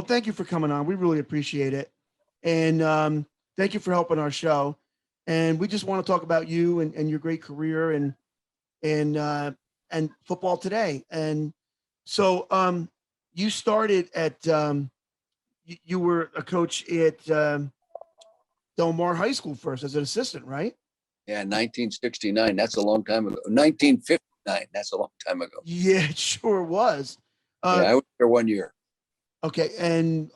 thank you for coming on. We really appreciate it. And thank you for helping our show. And we just want to talk about you and your great career and and football today. And so you started at you were a coach at Del Mar High School first as an assistant, right? Yeah, 1969. That's a long time ago. 1959. That's a long time ago. Yeah, it sure was. Yeah, I was there 1 year. Okay, and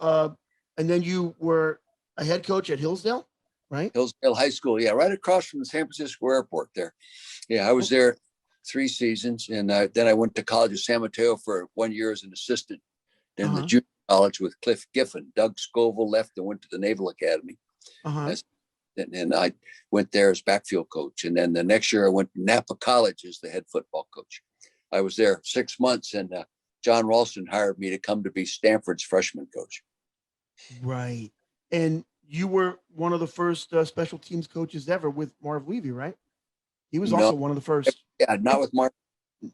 then you were a head coach at Hillsdale, right? Hillsdale High School. Yeah, right across from the San Francisco airport there. Yeah, I was there 3 seasons. And then I went to college at San Mateo for 1 year as an assistant. Then the junior college with Cliff Giffen. Doug Scoville left and went to the Naval Academy. And I went there as backfield coach. And then the next year I went to Napa College as the head football coach. I was there 6 months, and John Ralston hired me to come to be Stanford's freshman coach. Right. And you were one of the first special teams coaches ever with Marv Levy, right? He was also one of the first. Yeah, not with Marv.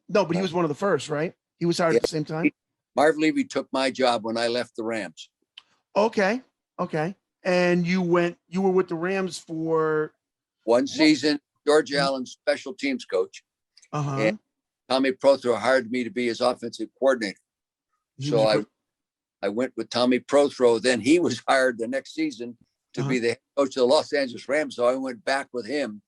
No, but he was one of the first, right? He was hired at the same time. Marv Levy took my job when I left the Rams. Okay. And you were with the Rams for 1 season, George Allen, special teams coach. And Tommy Prothro hired me to be his offensive coordinator. I went with Tommy Prothro. Then he was hired the next season to be the head coach of the Los Angeles Rams. So I went back with him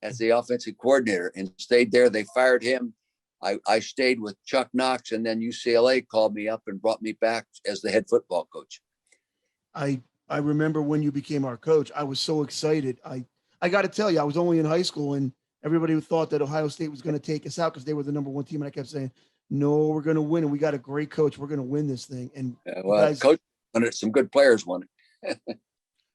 as the offensive coordinator and stayed there. They fired him. I stayed with Chuck Knox, and then UCLA called me up and brought me back as the head football coach. I remember when you became our coach, I was so excited. I got to tell you, I was only in high school, and everybody thought that Ohio State was going to take us out because they were the number 1 team. And I kept saying, no, we're going to win. And we got a great coach. We're going to win this thing. And coach won it. Some good players won it.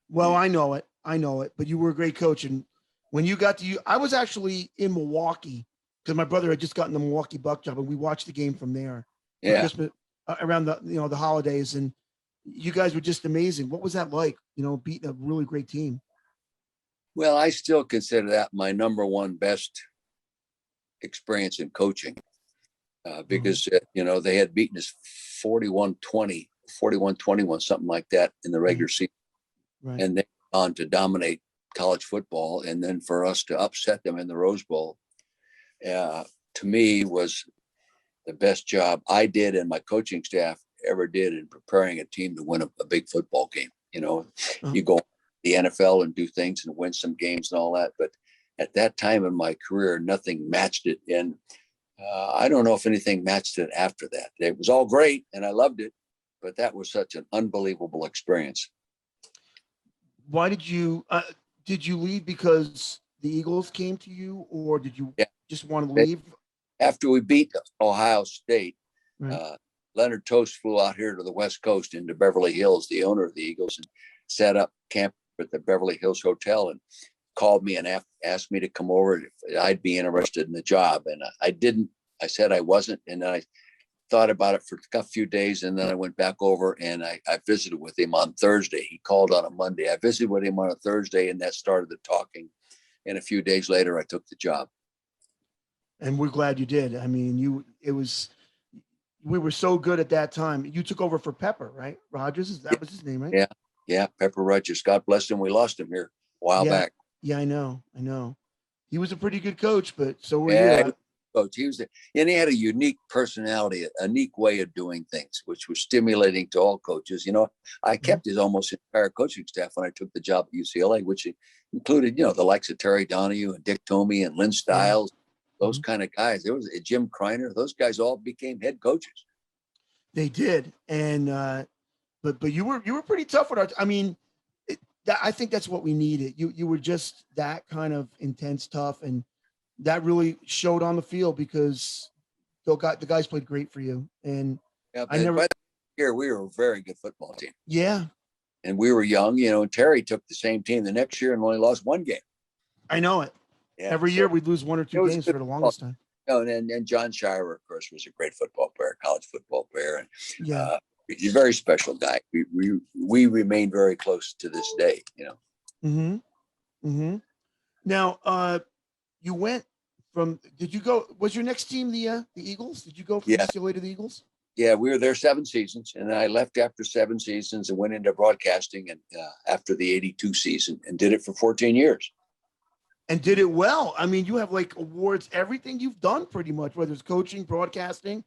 Well, I know it, but you were a great coach. And when you got to I was actually in Milwaukee because my brother had just gotten the Milwaukee Buck job, and we watched the game from there. Yeah. Christmas, around the holidays, and you guys were just amazing. What was that like? Beating a really great team. Well, I still consider that my number one best experience in coaching because, they had beaten us 41-20, 41-21, something like that in the regular season. Right. And then on to dominate college football. And then for us to upset them in the Rose Bowl, to me was the best job I did and my coaching staff ever did in preparing a team to win a big football game. You go to the NFL and do things and win some games and all that. But at that time in my career, nothing matched it. And I don't know if anything matched it after that. It was all great and I loved it, but that was such an unbelievable experience. Why did you leave because the Eagles came to you, or did you just want to leave? After we beat Ohio State, right. Leonard Toast flew out here to the West Coast into Beverly Hills, the owner of the Eagles, and set up camp at the Beverly Hills Hotel and called me and asked me to come over if I'd be interested in the job. And I didn't. I said I wasn't. And then I thought about it for a few days. And then I went back over and I visited with him on Thursday. He called on a Monday. I visited with him on a Thursday, and that started the talking. And a few days later, I took the job. And we're glad you did. I mean, we were so good at that time. You took over for Pepper, right? Rogers, that was his name, right? Yeah. Pepper Rogers. God bless him. We lost him here a while back. Yeah, I know. He was a pretty good coach, but so were you. Coach. And he had a unique personality, a unique way of doing things, which was stimulating to all coaches. I kept his almost entire coaching staff when I took the job at UCLA, which included, the likes of Terry Donahue and Dick Tomey and Lynn Stiles, those kind of guys. There was Jim Kreiner. Those guys all became head coaches. They did, and but you were pretty tough with our. I mean, I think that's what we needed. You were just that kind of intense, tough, and that really showed on the field because the guys played great for you. And by the year we were a very good football team. Yeah. And we were young, and Terry took the same team the next year and only lost 1 game. I know it. Yeah, every year we'd lose 1 or 2 games for the longest time. And John Shire, of course, was a great football player, college football player. And he's a very special guy. We remain very close to this day, Now, you went from, was your next team the Eagles? Did you go from UCLA to the Eagles? Yeah, we were there 7 seasons, and I left after 7 seasons and went into broadcasting and after the '82 season, and did it for 14 years. And did it well. I mean, you have like awards, everything you've done pretty much, whether it's coaching, broadcasting.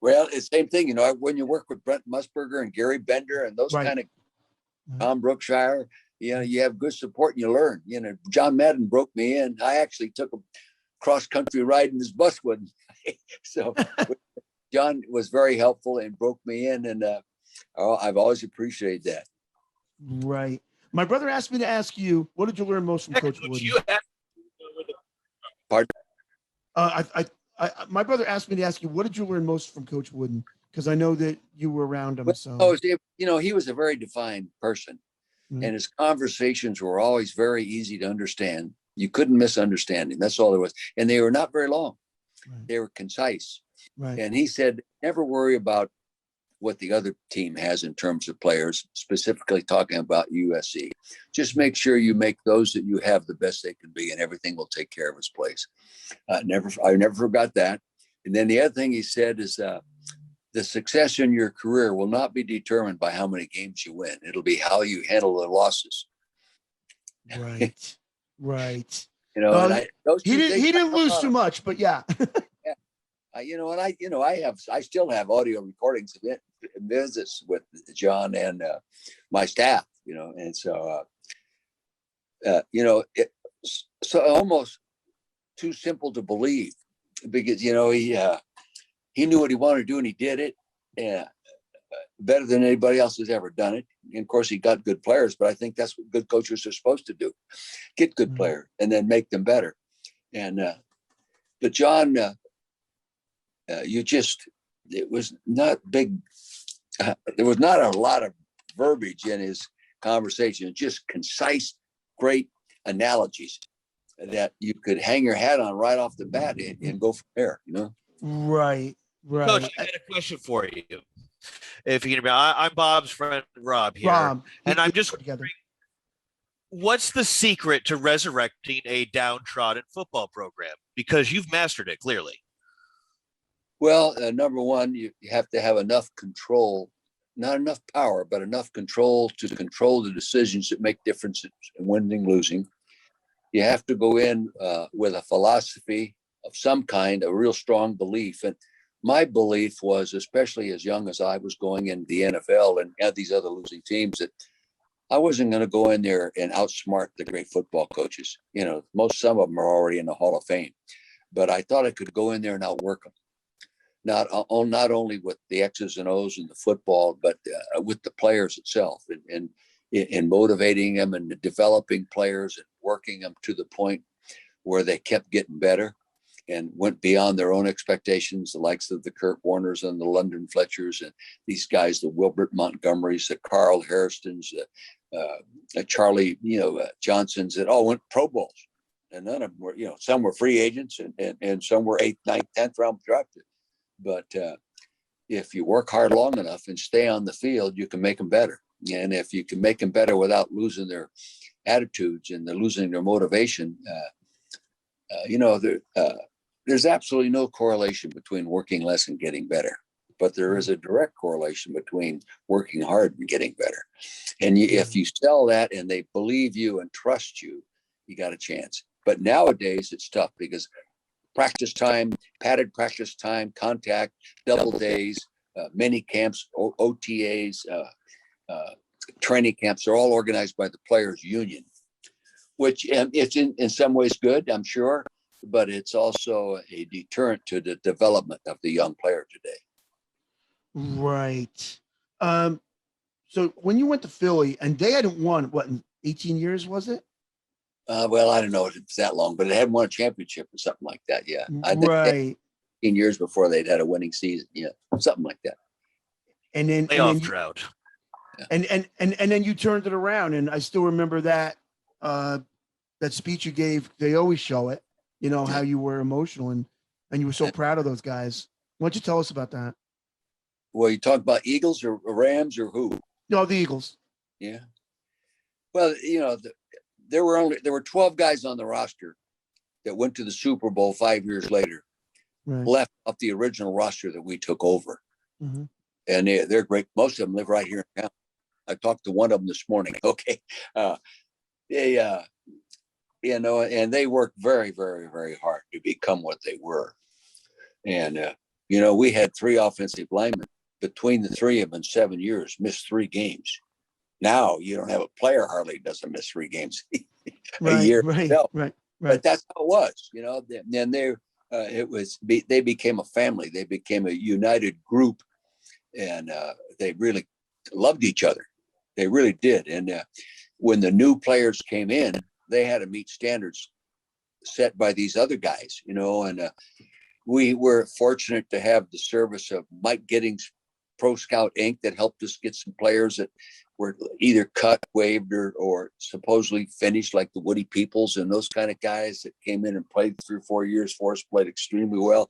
Well, it's the same thing, when you work with Brent Musburger and Gary Bender and those Right. kind of Tom Brookshire, you have good support and you learn. John Madden broke me in. I actually took a cross-country ride in his bus one day. So John was very helpful and broke me in, and I've always appreciated that. Right. My brother asked me to ask you, what did you learn most from Coach Wooden? Pardon? My brother asked me to ask you, what did you learn most from Coach Wooden? Because I know that you were around him. So, he was a very defined person, and his conversations were always very easy to understand. You couldn't misunderstand him. That's all there was. And they were not very long. Right. They were concise. Right. And he said, never worry about what the other team has in terms of players, specifically talking about USC. Just make sure you make those that you have the best they can be, and everything will take care of its place. I never forgot that. And then the other thing he said is the success in your career will not be determined by how many games you win. It'll be how you handle the losses. Right. Right. He didn't lose too much, but yeah. Yeah. I still have audio recordings of visits with John and my staff, and so, it's so almost too simple to believe, because, he knew what he wanted to do and he did it better than anybody else has ever done it. And of course, he got good players, but I think that's what good coaches are supposed to do: get good players and then make them better. And but John, it was not big. There was not a lot of verbiage in his conversation. Just concise, great analogies that you could hang your hat on right off the bat and go from there. Right. Right. Coach, I got a question for you. If you can, I'm Bob's friend Rob here, and I'm just wondering, what's the secret to resurrecting a downtrodden football program? Because you've mastered it clearly. Well, number one, you have to have enough control, not enough power, but enough control to control the decisions that make differences in winning, losing. You have to go in with a philosophy of some kind, a real strong belief. And my belief was, especially as young as I was going into the NFL and had these other losing teams, that I wasn't going to go in there and outsmart the great football coaches. Some of them are already in the Hall of Fame, but I thought I could go in there and outwork them. Not only with the X's and O's and the football, but with the players itself, and motivating them and developing players and working them to the point where they kept getting better and went beyond their own expectations, the likes of the Kurt Warners and the London Fletchers and these guys, the Wilbert Montgomerys, the Carl Harristons, Charlie, Johnsons, that all went Pro Bowls. And none of them were, some were free agents and some were 8th, 9th, 10th round drafted. But if you work hard long enough and stay on the field, you can make them better. And if you can make them better without losing their attitudes and losing their motivation, there's absolutely no correlation between working less and getting better. But there is a direct correlation between working hard and getting better. And if you sell that and they believe you and trust you, you got a chance. But nowadays it's tough because practice time, padded practice time, contact, double days, mini camps, OTAs, training camps are all organized by the players' union, which it's in some ways good, I'm sure, but it's also a deterrent to the development of the young player today. Right. So when you went to Philly and they hadn't won, what, in 18 years, was it? Well, I don't know if it's that long, but it hadn't won a championship or something like that. Yeah. I think Right. 18 years before they'd had a winning season. Yeah. Something like that. And then, playoff drought. And then you turned it around. And I still remember that, that speech you gave. They always show it, how you were emotional and you were so proud of those guys. Why don't you tell us about that? Well, you talk about Eagles or Rams or who? No, the Eagles. Yeah. Well, there were 12 guys on the roster that went to the Super Bowl 5 years later, Right. left off the original roster that we took over. Mm-hmm. and they're great. Most of them live right here in town. I talked to one of them this morning. Okay. They, and they worked very, very, very hard to become what they were. And, we had 3 offensive linemen. Between the 3 of them in 7 years, missed 3 games. Now you don't have a player hardly doesn't miss 3 games a year. Right. But that's how it was, Then they became a family. They became a united group, and they really loved each other. They really did. And when the new players came in, they had to meet standards set by these other guys, and we were fortunate to have the service of Mike Giddings, Pro Scout Inc. that helped us get some players that were either cut, waived, or supposedly finished, like the Woody Peoples and those kind of guys that came in and played 3 or 4 years for us, played extremely well.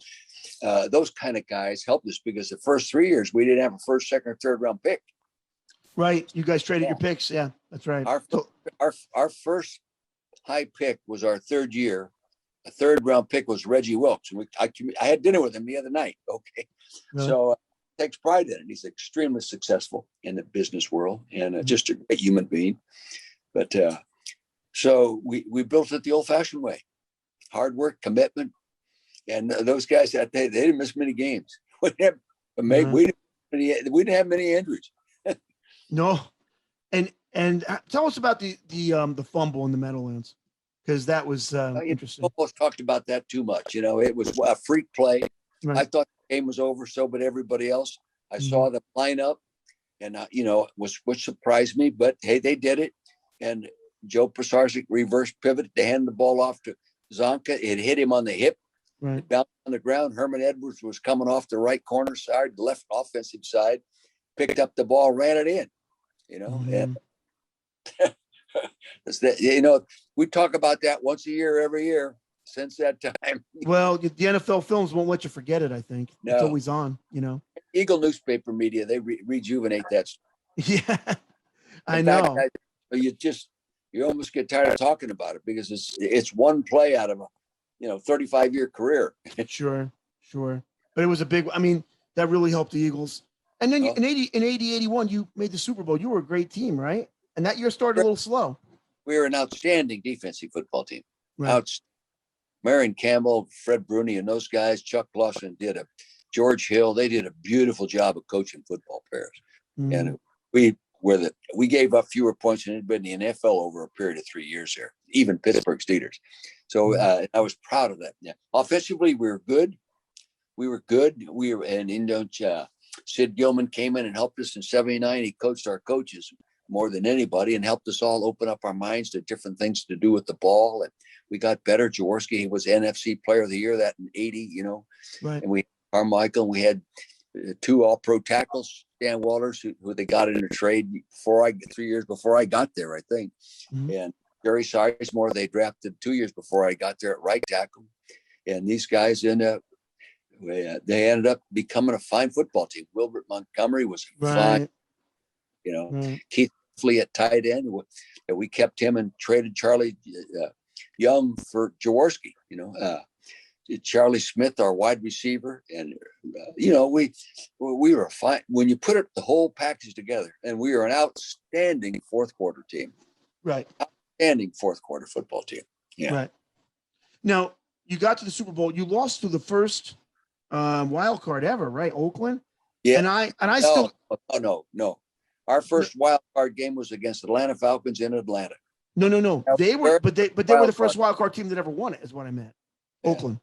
Those kind of guys helped us because the first 3 years we didn't have a first, second, or third round pick. Right. You guys traded your picks. Yeah, that's right. Our first high pick was our 3rd year. A 3rd round pick was Reggie Wilkes. And I had dinner with him the other night. Okay. Really? So takes pride in it. He's extremely successful in the business world and just a great human being. But so we built it the old fashioned way. Hard work, commitment. And those guys that day, they didn't miss many games. We didn't have many injuries. No. And tell us about the fumble in the Meadowlands, because that was interesting. Almost talked about that too much. It was a freak play. Right. I thought the game was over, so but everybody else. I saw the lineup, and which surprised me. But hey, they did it. And Joe Pisarcik reverse pivot to hand the ball off to Zonka. It hit him on the hip. Right. It bounced on the ground. Herman Edwards was coming off the right corner side, left offensive side, picked up the ball, ran it in. And we talk about that once a year, every year since that time. Well, the NFL films won't let you forget it. I think it's always on. Eagle newspaper media, they rejuvenate that. Yeah, I know. You almost get tired of talking about it because it's one play out of a 35-year career. Sure, but it was a big. I mean, that really helped the Eagles. And then in 81, you made the Super Bowl. You were a great team, right? And that year started a little slow. We were an outstanding defensive football team. Right. Marion Campbell, Fred Bruni, and those guys, Chuck Lawson George Hill, they did a beautiful job of coaching football players. And we gave up fewer points than anybody in the NFL over a period of 3 years there, even Pittsburgh Steelers. So I was proud of that. Yeah. Offensively, we were good. Sid Gilman came in and helped us in 79. He coached our coaches more than anybody and helped us all open up our minds to different things to do with the ball. And we got better. Jaworski, he was NFC Player of the Year that in 80, Right. And we had Carmichael, we had 2 all-pro tackles, Stan Walters, who they got in a trade 3 years before I got there, I think. And Jerry Sizemore, they drafted 2 years before I got there at right tackle. And these guys they ended up becoming a fine football team. Wilbert Montgomery was fine. Keith Flea at tight end. We kept him and traded Charlie Young for Jaworski. Charlie Smith, our wide receiver, and we were fine when you put the whole package together. And we were an outstanding 4th quarter team. Right. Outstanding 4th quarter football team. Yeah. Right. Now you got to the Super Bowl. You lost to the first wild card ever, right? Oakland. Yeah. No. Our first wild card game was against Atlanta Falcons in Atlanta. No. They were the first wild card team that ever won it, is what I meant. Yeah. Oakland.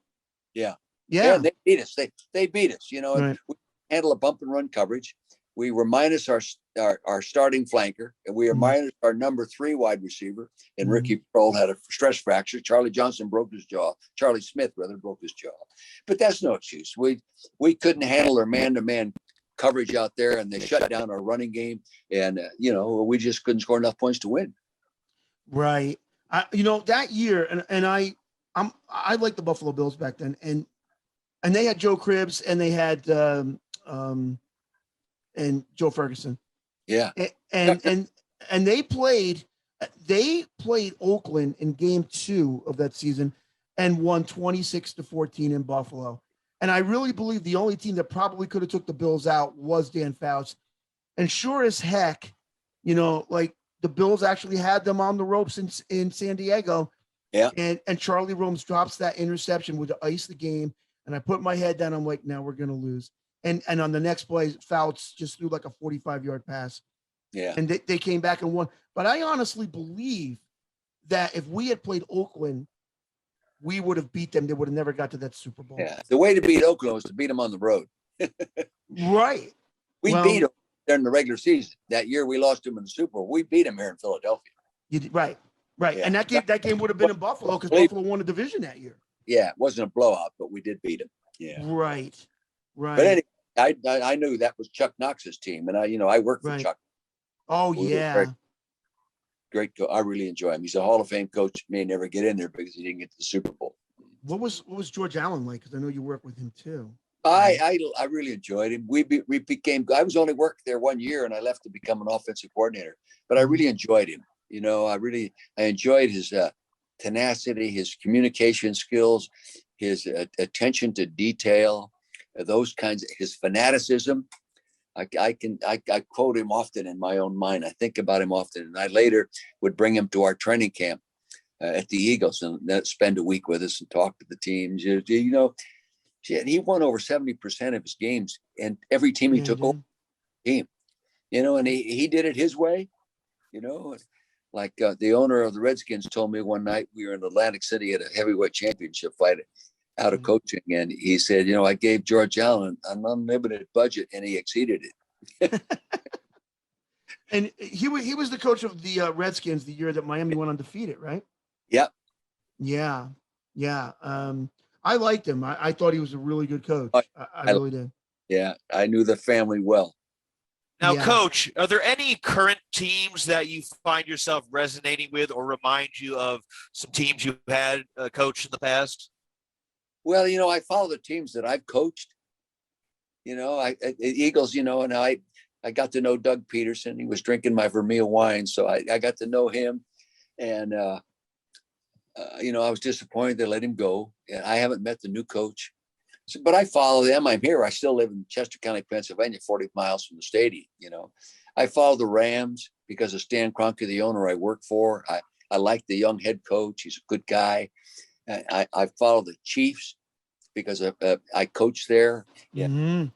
Yeah. Yeah. They beat us. They beat us. Right. We handle a bump and run coverage. We were minus our starting flanker, and we were minus our number 3 wide receiver. And Ricky Prohl had a stress fracture. Charlie Johnson broke his jaw. Charlie Smith rather broke his jaw. But that's no excuse. We couldn't handle their man-to-man coverage out there, and they shut down our running game. And we just couldn't score enough points to win. Right. That year, and I liked the Buffalo Bills back then, and they had Joe Cribbs, and they had and Joe Ferguson. Yeah. And they played Oakland in game 2 of that season and won 26-14 in Buffalo. And I really believe the only team that probably could have took the Bills out was Dan Fouts. And sure as heck, like the Bills actually had them on the ropes in San Diego. Yeah. And Charlie Romes drops that interception with the ice the game. And I put my head down. I'm like, now we're going to lose. And on the next play, Fouts just threw like a 45-yard pass. Yeah. And they came back and won. But I honestly believe that if we had played Oakland, we would have beat them. They would have never got to that Super Bowl. Yeah. The way to beat Oakland was to beat them on the road. Right. We beat them during the regular season. That year we lost them in the Super Bowl. We beat them here in Philadelphia. Right. Yeah. And that game would have been in Buffalo because Buffalo won the division that year. Yeah, it wasn't a blowout, but we did beat them. Yeah. Right. But anyway, I knew that was Chuck Knox's team, and I worked for Chuck. Oh, yeah. Great coach. I really enjoy him. He's a Hall of Fame coach. May never get in there because he didn't get to the Super Bowl. What was George Allen like? Because I know you work with him too. I really enjoyed him. We became. I was only worked there 1 year, and I left to become an offensive coordinator. But I really enjoyed him. I enjoyed his tenacity, his communication skills, his attention to detail, those kinds of his fanaticism. I quote him often in my own mind. I think about him often, and I later would bring him to our training camp at the Eagles and spend a week with us and talk to the teams. He won over 70% of his games, and every team he took over, team. And he did it his way. Like the owner of the Redskins told me one night we were in Atlantic City at a heavyweight championship fight out of coaching. And he said, I gave George Allen an unlimited budget and he exceeded it. And he was the coach of the Redskins the year that Miami went undefeated, right? Yep. Yeah. I liked him. I thought he was a really good coach. I really did. Yeah. I knew the family well. Now, Coach, are there any current teams that you find yourself resonating with or remind you of some teams you had coached in the past? Well, I follow the teams that I've coached. Eagles, and I got to know Doug Peterson. He was drinking my Vermeil wine, so I got to know him. And, I was disappointed they let him go. And I haven't met the new coach. But I follow them. I'm here. I still live in Chester County, Pennsylvania, 40 miles from the stadium. I follow the Rams because of Stan Kroenke, the owner I work for. I like the young head coach. He's a good guy. I follow the Chiefs because I coach there. Yeah,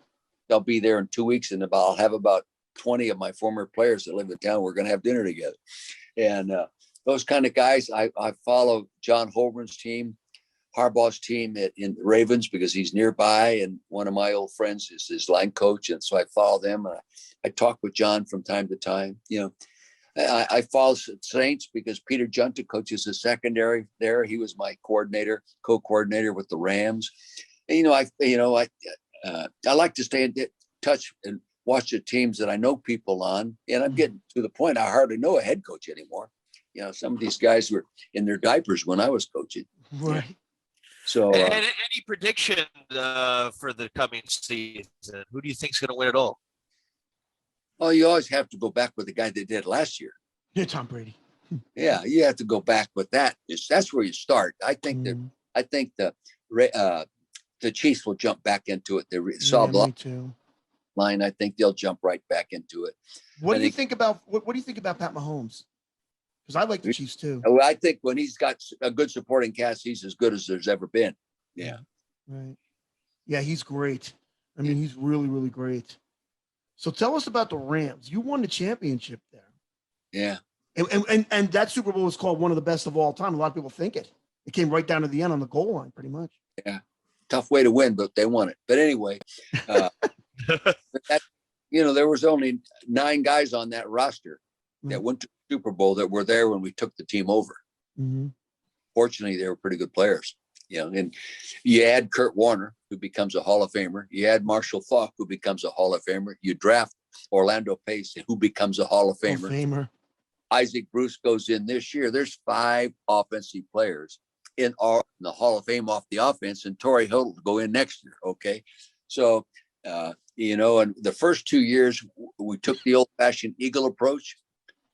I'll be there in 2 weeks, and I'll have about 20 of my former players that live in town. We're going to have dinner together, and those kind of guys. I follow John Holmgren's team, Harbaugh's team in the Ravens because he's nearby, and one of my old friends is his line coach, and so I follow them. And I talk with John from time to time. I follow Saints because Peter Junta coaches the secondary there. He was my co-coordinator with the Rams. And, I like to stay in touch and watch the teams that I know people on. And I'm getting to the point I hardly know a head coach anymore. Some of these guys were in their diapers when I was coaching. Right. So, and any prediction for the coming season? Who do you think is going to win it all? Oh, you always have to go back with the guy that did last year. Yeah, Tom Brady. Yeah, you have to go back with that. That's where you start. I think the Chiefs will jump back into it. They saw the line. I think they'll jump right back into it. What do you think about Pat Mahomes? Because I like the Chiefs too. Well, I think when he's got a good supporting cast, he's as good as there's ever been. Yeah. Right. Yeah, he's great. I mean, he's really, really great. So tell us about the Rams. You won the championship there. Yeah. And that Super Bowl was called one of the best of all time. A lot of people think it. It came right down to the end on the goal line, pretty much. Yeah. Tough way to win, but they won it. But anyway, there was only 9 guys on that roster that went to the Super Bowl that were there when we took the team over. Mm-hmm. Fortunately, they were pretty good players. And you add Kurt Warner, who becomes a Hall of Famer. You add Marshall Faulk, who becomes a Hall of Famer. You draft Orlando Pace, who becomes a Hall of Famer. Isaac Bruce goes in this year. There's 5 offensive players in the Hall of Fame off the offense, and Torrey Hill will go in next year. Okay. So, and the first 2 years, we took the old-fashioned Eagle approach.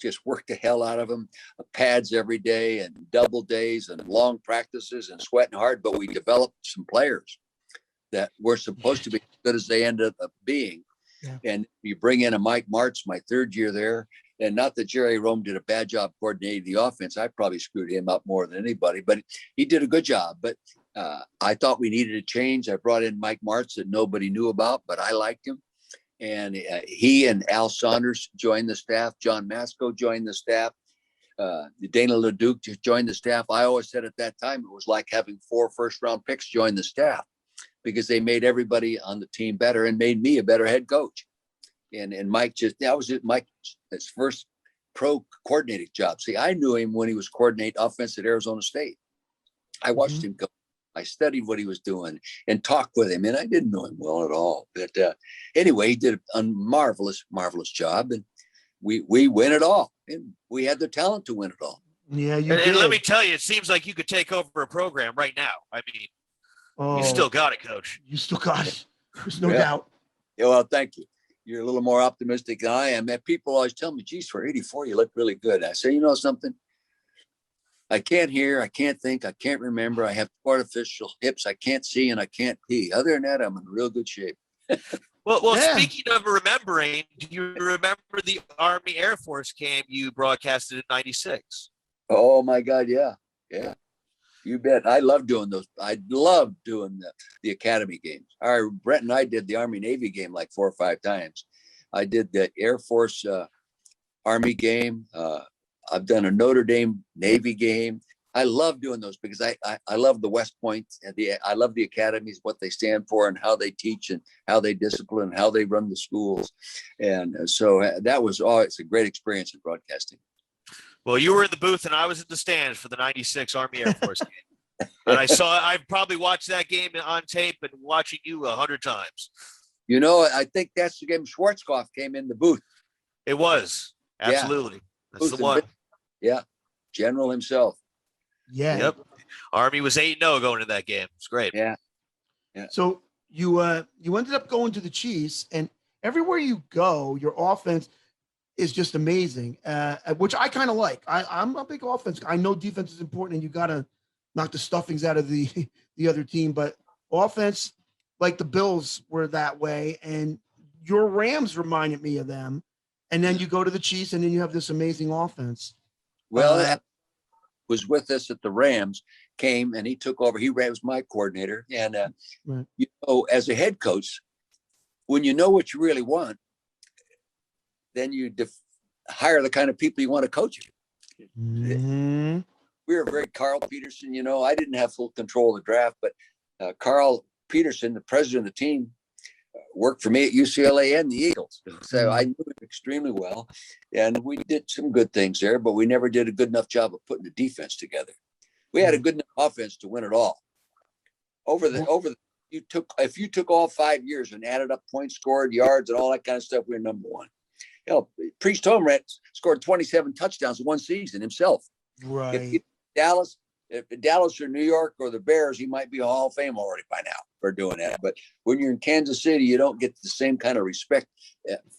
Just worked the hell out of them, pads every day and double days and long practices and sweating hard. But we developed some players. that were supposed to be as good as they ended up being. Yeah. And you bring in a Mike Martz, my third year there, and not that Jerry Rome did a bad job coordinating the offense. I probably screwed him up more than anybody, but he did a good job. But I thought we needed a change. I brought in Mike Martz that nobody knew about, but I liked him. And he and Al Saunders joined the staff. John Masco joined the staff. Dana LeDuc joined the staff. I always said at that time, it was like having 4 first-round picks join the staff, because they made everybody on the team better and made me a better head coach. And Mike that was his first pro coordinating job. See, I knew him when he was coordinating offense at Arizona State. I watched him go. I studied what he was doing and talked with him, and I didn't know him well at all. But anyway, he did a marvelous job, and we win it all. And we had the talent to win it all. Yeah, and let me tell you, it seems like you could take over a program right now. I mean, you still got it, Coach. You still got it. There's no doubt. Yeah, well, thank you. You're a little more optimistic than I am. And people always tell me, geez, for 84, you look really good. I say, you know something? I can't hear, I can't think, I can't remember. I have artificial hips, I can't see, and I can't pee. Other than that, I'm in real good shape. Well, speaking of remembering, do you remember the Army Air Force game you broadcasted in '96? Oh my God, yeah. You bet. I love doing those. I love doing the academy games. Brett and I did the Army Navy game like 4 or 5 times. I did the Air Force Army game. I've done a Notre Dame Navy game. I love doing those because I love the West Point and I love the academies, what they stand for and how they teach and how they discipline and how they run the schools. And so that was it's a great experience in broadcasting. Well, you were in the booth and I was in the stands for the '96 Army Air Force game. And I've probably watched that game on tape and watching you 100 times. You know, I think that's the game Schwarzkopf came in the booth. It was. Absolutely. Yeah. That's the one. Yeah. General himself. Yeah. Yep. Army was 8-0 going to that game. It's great. Yeah. So you ended up going to the Chiefs, and everywhere you go, your offense is just amazing, which I kind of like. I'm a big offense. I know defense is important, and you got to knock the stuffings out of the other team, but offense, like the Bills were that way, and your Rams reminded me of them. And then you go to the Chiefs, and then you have this amazing offense. Well, that was with us at the Rams, came and he took over. He was my coordinator. And, right. You know, as a head coach, when you know what you really want, then you hire the kind of people you want to coach you. Mm-hmm. We were very Carl Peterson, you know, I didn't have full control of the draft, but Carl Peterson, the president of the team, worked for me at UCLA and the Eagles. So I knew him extremely well. And we did some good things there, but we never did a good enough job of putting the defense together. We had a good enough offense to win it all. If you took all 5 years and added up points scored, yards, and all that kind of stuff, we were number one. You know, Priest Holmgren scored 27 touchdowns in one season himself. Right. If Dallas or New York or the Bears, he might be a Hall of Fame already by now for doing that. But when you're in Kansas City, you don't get the same kind of respect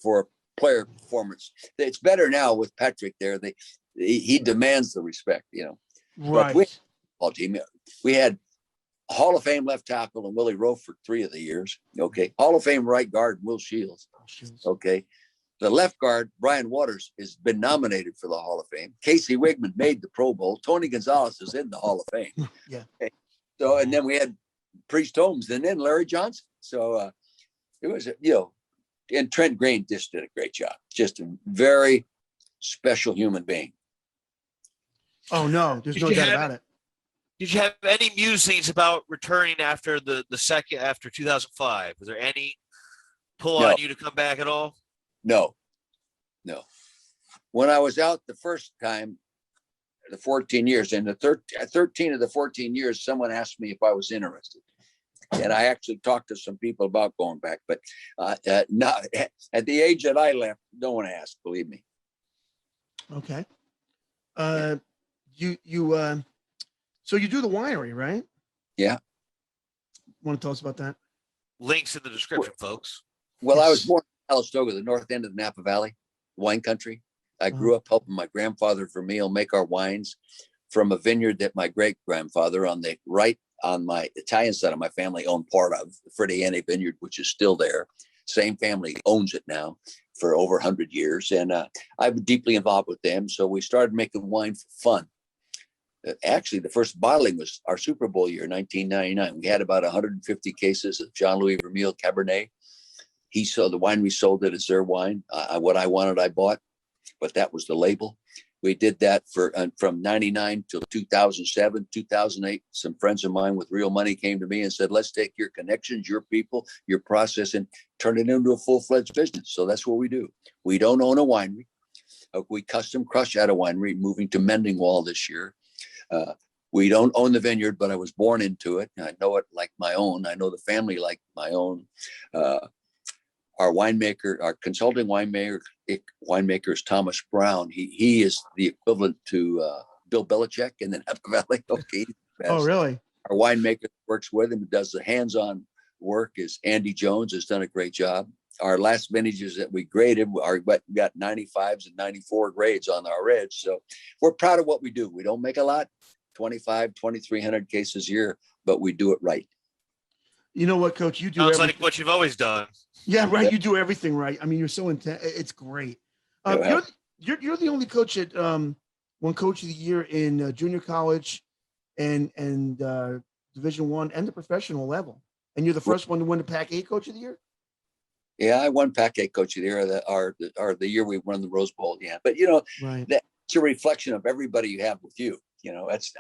for player performance. It's better now with Patrick there. He demands the respect, you know. Right. We had Hall of Fame left tackle and Willie Rowe for 3 of the years. Okay. Hall of Fame right guard, Will Shields. Okay. The left guard, Brian Waters, has been nominated for the Hall of Fame. Casey Wigman made the Pro Bowl. Tony Gonzalez is in the Hall of Fame. Yeah. Okay. So, and then we had Priest Holmes and then Larry Johnson. So it was, you know, and Trent Green just did a great job. Just a very special human being. Oh, no, there's no doubt about it. Did you have any musings about returning after the second, after 2005? Was there any pull on you to come back at all? No. When I was out the first time, the 14 years, and the 13 of the 14 years, someone asked me if I was interested. And I actually talked to some people about going back, but not at the age that I left, no one asked, believe me. Okay. So you do the winery, right? Yeah. Want to tell us about that? Links in the description, folks. Well, I was born in Calistoga, the north end of the Napa Valley, wine country. I grew up helping my grandfather Vermeil make our wines from a vineyard that my great grandfather on the right on my Italian side of my family owned part of Frediani Vineyard, which is still there. Same family owns it now for over 100 years. And I'm deeply involved with them. So we started making wine for fun. Actually, the first bottling was our Super Bowl year, 1999. We had about 150 cases of Jean-Louis Vermeil Cabernet. He sold the wine, we sold it as their wine. What I wanted, I bought, but that was the label. We did that from 99 till 2007, 2008. Some friends of mine with real money came to me and said, let's take your connections, your people, your process, and turn it into a full-fledged business. So that's what we do. We don't own a winery. We custom crush at a winery, moving to Mendingwall this year. We don't own the vineyard, but I was born into it. I know it like my own. I know the family like my own. Our winemaker, our consulting winemaker is Thomas Brown. He is the equivalent to Bill Belichick in the Napa Valley. Okay. Oh, really? Our winemaker works with him, does the hands-on work, is Andy Jones, has done a great job. Our last vintages that we graded we got 95s and 94 grades on our reds. So we're proud of what we do. We don't make a lot, 2,300 cases a year, but we do it right. You know what, Coach? You do sounds like what you've always done. Yeah, right. You do everything right. I mean, you're so intense. It's great. You're the only coach that won Coach of the Year in junior college and Division I and the professional level. And you're the first one to win the Pac-8 Coach of the Year? Yeah, I won Pac-8 Coach of the Year, the year we won the Rose Bowl. Yeah, but right. That's a reflection of everybody you have with you.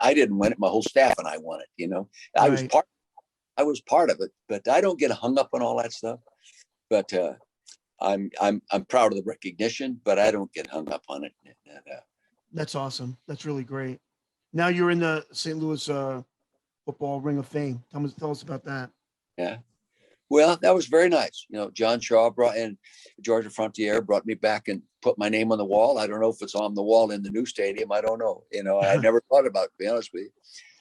I didn't win it. My whole staff and I won it. I was part of it, but I don't get hung up on all that stuff. But I'm proud of the recognition, but I don't get hung up on it. That's awesome. That's really great. Now you're in the St. Louis Football Ring of Fame. Tell us about that. Yeah. Well, that was very nice. John Shaw and Georgia Frontiere brought me back and put my name on the wall. I don't know if it's on the wall in the new stadium. I don't know. I never thought about it, to be honest with you.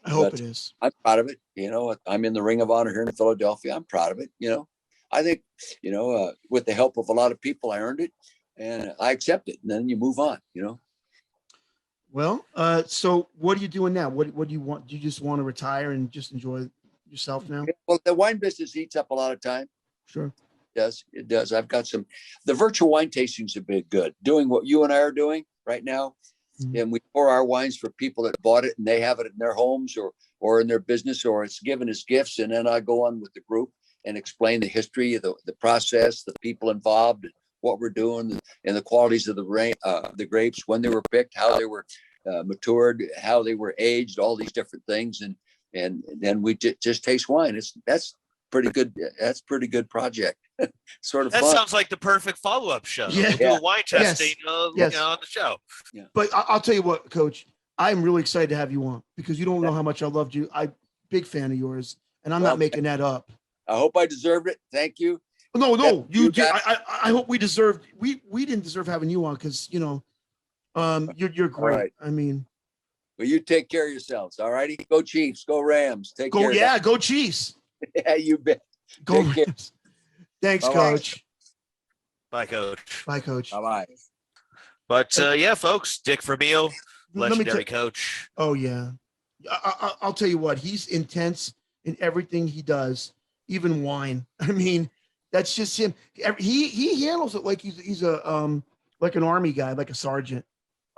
I hope it is. I'm proud of it. I'm in the Ring of Honor here in Philadelphia. I'm proud of it. I think, with the help of a lot of people, I earned it and I accept it. And then you move on, Well, so what are you doing now? What do you want? Do you just want to retire and just enjoy yourself now? Well, the wine business eats up a lot of time. Sure. It does. I've got the virtual wine tastings have been good. Doing what you and I are doing right now. Mm-hmm. And we pour our wines for people that bought it and they have it in their homes or in their business, or it's given as gifts. And then I go on with the group and explain the history of the process, the people involved, what we're doing, and the qualities of the grapes, when they were picked, how they were matured, how they were aged, all these different things. And then we just taste wine. That's pretty good. That's a pretty good project. Sort of that fun. Sounds like the perfect follow-up show. Yeah. We'll do a wine testing on the show. Yeah. But I'll tell you what, Coach, I'm really excited to have you on because you don't know how much I loved you. I'm a big fan of yours, and I'm not making that up. I hope I deserved it. Thank you. No, you did. I hope we deserved. We didn't deserve having you on because you're great. Right. I mean, well, you take care of yourselves. All righty, go Chiefs, go Rams. Take care. Yeah, go Chiefs. Yeah, you bet. Go Rams. Thanks, Bye-bye. Coach. Bye, Coach. Bye, Coach. Bye-bye. But yeah, folks, Dick Vermeil, legendary coach. Oh yeah, I'll tell you what. He's intense in everything he does, even wine. I mean, that's just him. He handles it like he's a like an army guy, like a sergeant.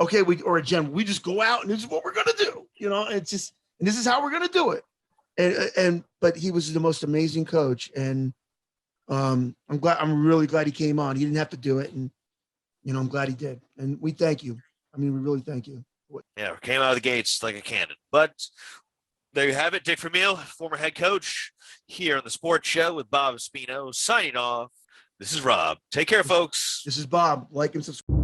Okay, or a general. We just go out and this is what we're gonna do. It's just, and this is how we're gonna do it. But he was the most amazing coach, and I'm really glad he came on. He didn't have to do it, and I'm glad he did. And we thank you. I mean, we really thank you. Yeah, came out of the gates like a cannon. But there you have it, Dick Vermeil, former head coach, here on the Sports Show with Bob Espino, signing off. This is Rob. Take care, folks. This is Bob. Like and subscribe.